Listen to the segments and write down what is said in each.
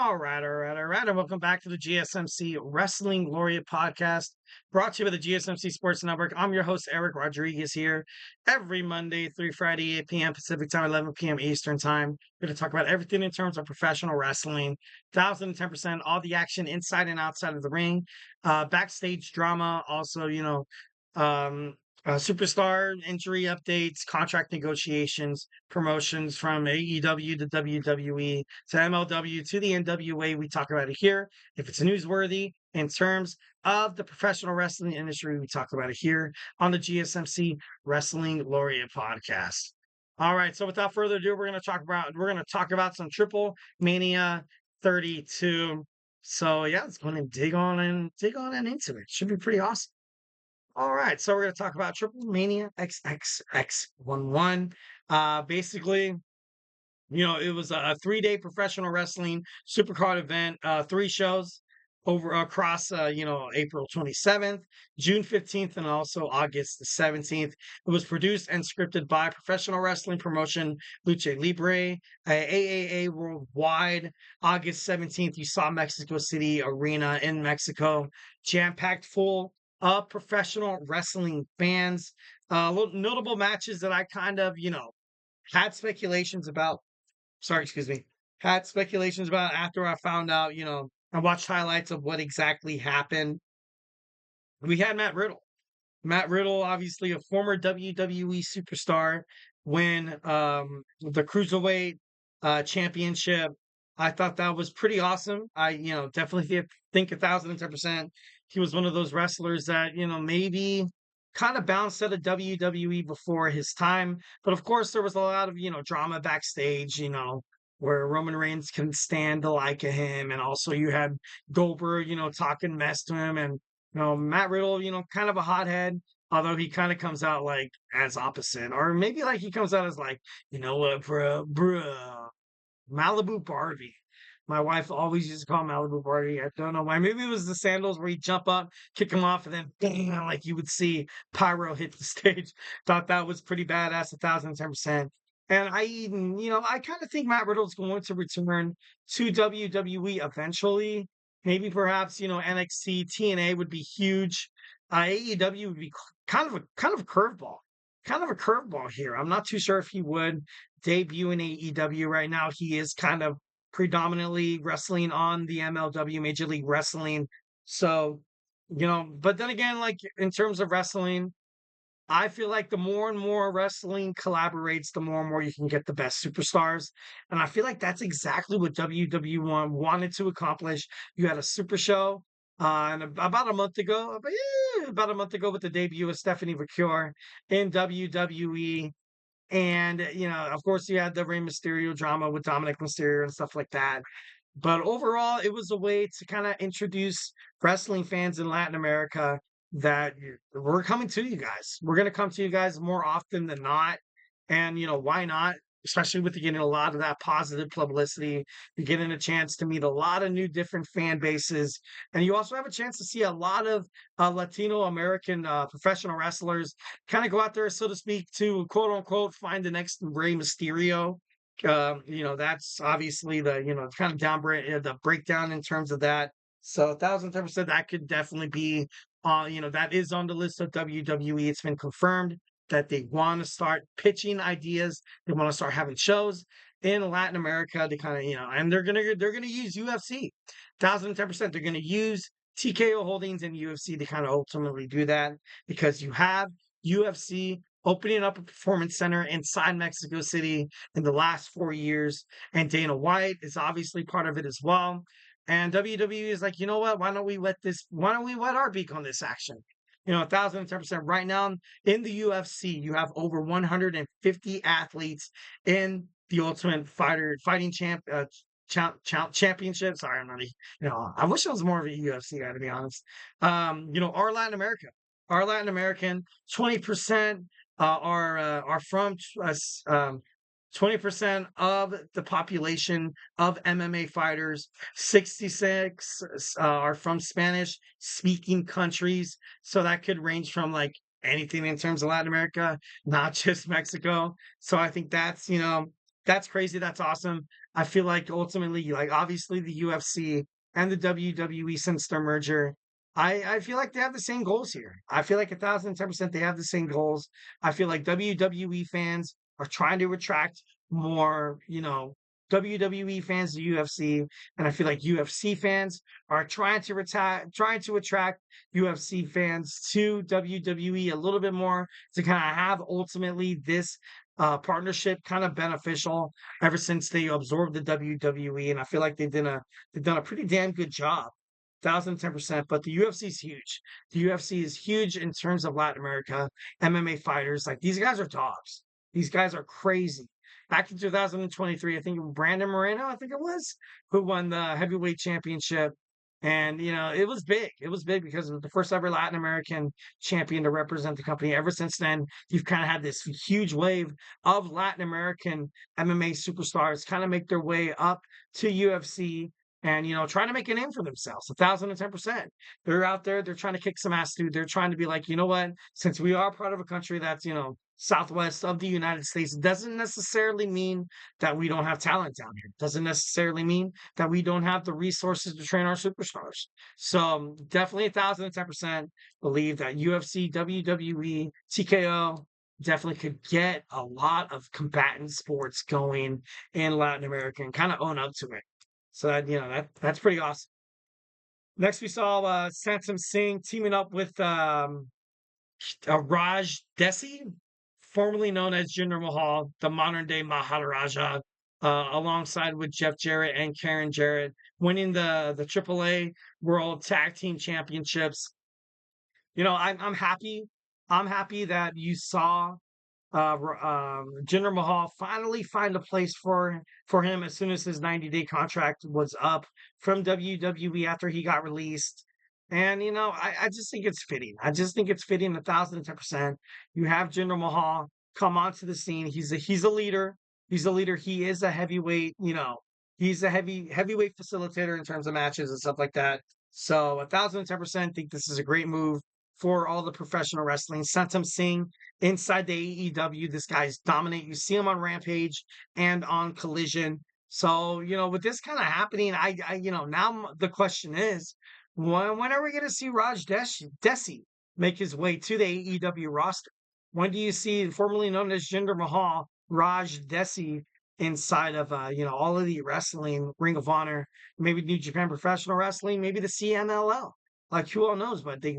All right. And welcome back to the GSMC Wrestling Laureate podcast, brought to you by the GSMC Sports Network. I'm your host, Eric Rodriguez, here every Monday through Friday, 8 p.m. Pacific time, 11 p.m. Eastern time. We're going to talk about everything in terms of professional wrestling, 1,010%, all the action inside and outside of the ring, backstage drama, also, um, superstar injury updates, contract negotiations, promotions from AEW to WWE to MLW to the NWA. We talk about it here. If it's newsworthy in terms of the professional wrestling industry, we talk about it here on the GSMC Wrestling Laureate podcast. All right, so without further ado, we're going to talk about some Triple Mania 32. So yeah, let's go and dig on and into it. Should be pretty awesome. All right, so we're going to talk about Triple Mania XXX11. Basically, it was a 3-day professional wrestling supercard event, 3 shows over across, April 27th, June 15th, and also August the 17th. It was produced and scripted by professional wrestling promotion Lucha Libre, AAA Worldwide. August 17th, you saw Mexico City Arena in Mexico, jam-packed full of professional wrestling fans. Notable matches that I kind of, had speculations about sorry, excuse me, had speculations about after I found out, I watched highlights of what exactly happened. We had Matt Riddle. Matt Riddle, obviously a former WWE superstar, win the Cruiserweight Championship. I thought that was pretty awesome. I, definitely think 1,010%. He was one of those wrestlers that, maybe kind of bounced out of WWE before his time. But of course, there was a lot of, drama backstage, where Roman Reigns couldn't stand the like of him. And also you had Goldberg, talking mess to him. And Matt Riddle, kind of a hothead, although he kind of comes out like as opposite, or maybe like he comes out as like, you know what, bro, Malibu Barbie. My wife always used to call him Malibu Barbie. I don't know why. Maybe it was the sandals where you jump up, kick him off, and then bang, like you would see Pyro hit the stage. Thought that was pretty badass, 1,010%. And I even, I kind of think Matt Riddle's going to return to WWE eventually. Maybe perhaps, NXT, TNA would be huge. AEW would be kind of a curveball. Kind of a curveball here. I'm not too sure if he would debut in AEW right now. He is kind of predominantly wrestling on the MLW Major League Wrestling. So, but then again, like in terms of wrestling, I feel like the more and more wrestling collaborates, the more and more you can get the best superstars. And I feel like that's exactly what WWE wanted to accomplish. You had a super show and about a month ago with the debut of Stephanie McCure in WWE. And, of course, you had the Rey Mysterio drama with Dominic Mysterio and stuff like that. But overall, it was a way to kind of introduce wrestling fans in Latin America that we're coming to you guys. We're going to come to you guys more often than not. And, why not? Especially with you getting a lot of that positive publicity. You're getting a chance to meet a lot of new different fan bases. And you also have a chance to see a lot of Latino American professional wrestlers kind of go out there, so to speak, to quote unquote find the next Rey Mysterio. That's obviously the, kind of the breakdown in terms of that. So 1,010% that could definitely be, that is on the list of WWE. It's been confirmed that they want to start pitching ideas. They want to start having shows in Latin America to kind of, and they're gonna use UFC. 1,010%. They're gonna use TKO Holdings and UFC to kind of ultimately do that because you have UFC opening up a performance center inside Mexico City in the last 4 years. And Dana White is obviously part of it as well. And WWE is like, you know what? Why don't we wet our beak on this action? 1,010%. Right now in the UFC, you have over 150 athletes in the Ultimate Fighting Championship. Sorry, I'm not, I wish I was more of a UFC guy, to be honest. Our Latin America. Our Latin American, 20% are from 20% of the population of MMA fighters. 66 are from Spanish speaking countries. So that could range from like anything in terms of Latin America, not just Mexico. So I think that's crazy. That's awesome. I feel like ultimately, like obviously the UFC and the WWE since their merger, I feel like they have the same goals here. I feel like 1,010% they have the same goals. I feel like WWE fans are trying to attract more, WWE fans to UFC, and I feel like UFC fans are trying to attract UFC fans to WWE a little bit more to kind of have ultimately this partnership kind of beneficial ever since they absorbed the WWE, and I feel like they've done a pretty damn good job. 1,010%, but the UFC is huge. The UFC is huge in terms of Latin America MMA fighters. Like these guys are dogs. These guys are crazy. Back in 2023, I think Brandon Moreno, I think it was, who won the heavyweight championship. And it was big. It was big because it was the first ever Latin American champion to represent the company. Ever since then, you've kind of had this huge wave of Latin American MMA superstars kind of make their way up to UFC and trying to make a name for themselves. 1,010%. They're out there, they're trying to kick some ass, dude. They're trying to be like, you know what, since we are part of a country that's southwest of the United States, doesn't necessarily mean that we don't have talent down here. Doesn't necessarily mean that we don't have the resources to train our superstars. So definitely 1,010% believe that UFC, WWE, TKO definitely could get a lot of combatant sports going in Latin America and kind of own up to it. So that's pretty awesome. Next, we saw Santam Singh teaming up with Raj Dhesi, formerly known as Jinder Mahal, the modern day Maharaja, alongside with Jeff Jarrett and Karen Jarrett, winning the AAA World Tag Team Championships. I'm happy. I'm happy that you saw Jinder Mahal finally find a place for him as soon as his 90-day contract was up from WWE after he got released. And I just think it's fitting. I just think it's fitting 1,010%. You have Jinder Mahal come onto the scene. He's a leader. He's a leader. He is a heavyweight. He's a heavyweight facilitator in terms of matches and stuff like that. So 1,010% think this is a great move for all the professional wrestling. Santam Singh inside the AEW. This guy's dominant. You see him on Rampage and on Collision. So, with this kind of happening, now the question is, when are we going to see Raj Dhesi make his way to the AEW roster? When do you see, formerly known as Jinder Mahal, Raj Dhesi inside of, all of the wrestling, Ring of Honor, maybe New Japan Professional Wrestling, maybe the CMLL? Like, who all knows? But they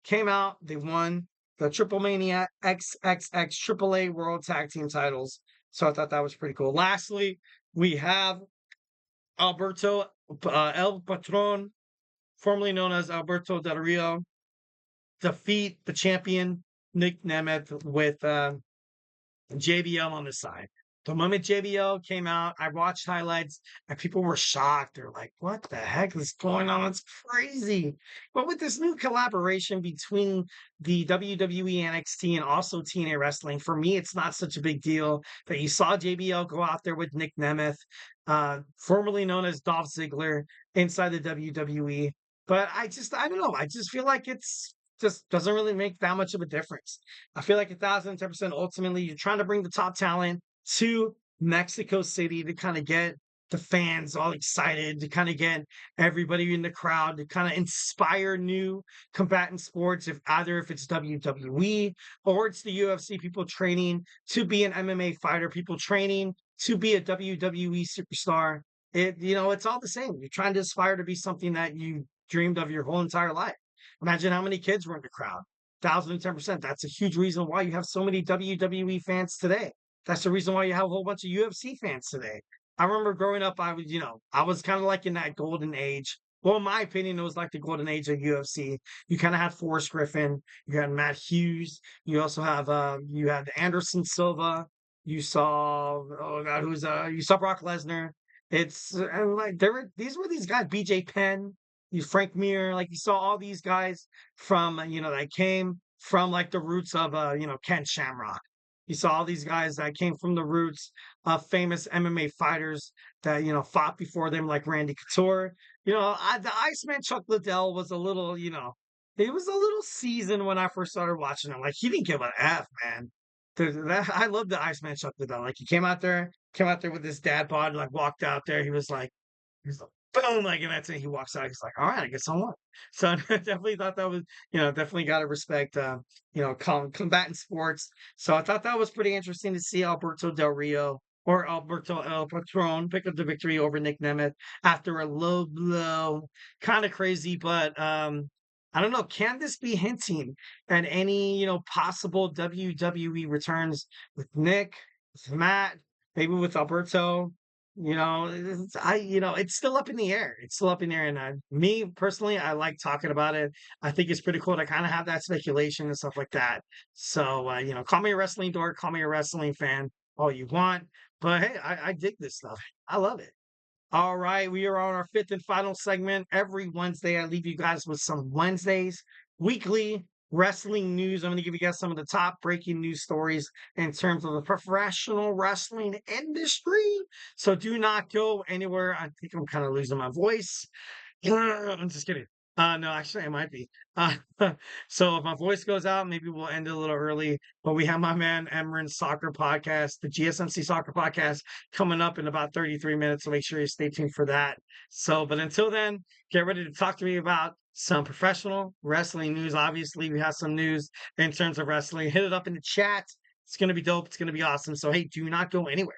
came out, they won the TripleMania XXX AAA World Tag Team titles. So I thought that was pretty cool. Lastly, we have Alberto El Patron, formerly known as Alberto Del Rio, defeat the champion Nic Nemeth with JBL on the side. The moment JBL came out, I watched highlights and people were shocked. They're like, what the heck is going on? It's crazy. But with this new collaboration between the WWE NXT and also TNA Wrestling, for me, it's not such a big deal that you saw JBL go out there with Nic Nemeth, formerly known as Dolph Ziggler, inside the WWE. But I don't know. I just feel like it's just doesn't really make that much of a difference. I feel like 1,010% ultimately you're trying to bring the top talent to Mexico City to kind of get the fans all excited, to kind of get everybody in the crowd, to kind of inspire new combatant sports, if it's WWE or it's the UFC, people training to be an MMA fighter, people training to be a WWE superstar. It's all the same. You're trying to aspire to be something that you dreamed of your whole entire life. Imagine how many kids were in the crowd. 1,010%. That's a huge reason why you have so many WWE fans today. That's the reason why you have a whole bunch of UFC fans today. I remember growing up, I was kind of like in that golden age. Well, in my opinion, it was like the golden age of UFC. You kind of had Forrest Griffin, you had Matt Hughes, you also have you had Anderson Silva, you saw oh god, you saw Brock Lesnar. It's and like these guys, BJ Penn, you Frank Mir, like you saw all these guys from that came from like the roots of Ken Shamrock. You saw all these guys that came from the roots of famous MMA fighters that fought before them, like Randy Couture. The Iceman Chuck Liddell was a little, he was a little seasoned when I first started watching him. Like he didn't give an F, man. I love the Iceman Chuck Liddell. Like he came out there, came out there with his dad bod, like walked out there. He's like, boom, like, and that's it. He walks out. He's like, all right, I guess I won. So I definitely thought that was, definitely got to respect, combatant sports. So I thought that was pretty interesting to see Alberto Del Rio or Alberto El Patron pick up the victory over Nic Nemeth after a low blow. Kind of crazy, but I don't know. Can this be hinting at any, possible WWE returns with Nick, with Matt, maybe with Alberto? It's still up in the air. It's still up in the air, and me personally, I like talking about it. I think it's pretty cool to kind of have that speculation and stuff like that. So, call me a wrestling dork, call me a wrestling fan, all you want. But hey, I dig this stuff. I love it. All right, we are on our fifth and final segment. Every Wednesday, I leave you guys with some Wednesdays, weekly wrestling news. I'm going to give you guys some of the top breaking news stories in terms of the professional wrestling industry. So do not go anywhere. I think I'm kind of losing my voice. I'm just kidding. No, actually, I might be. Uh, so if my voice goes out, maybe we'll end it a little early. But we have my man Emran's Soccer Podcast, the GSMC Soccer Podcast, coming up in about 33 minutes. So make sure you stay tuned for that. So, but until then, get ready to talk to me about some professional wrestling news. Obviously, we have some news in terms of wrestling. Hit it up in the chat. It's going to be dope. It's going to be awesome. So, hey, do not go anywhere.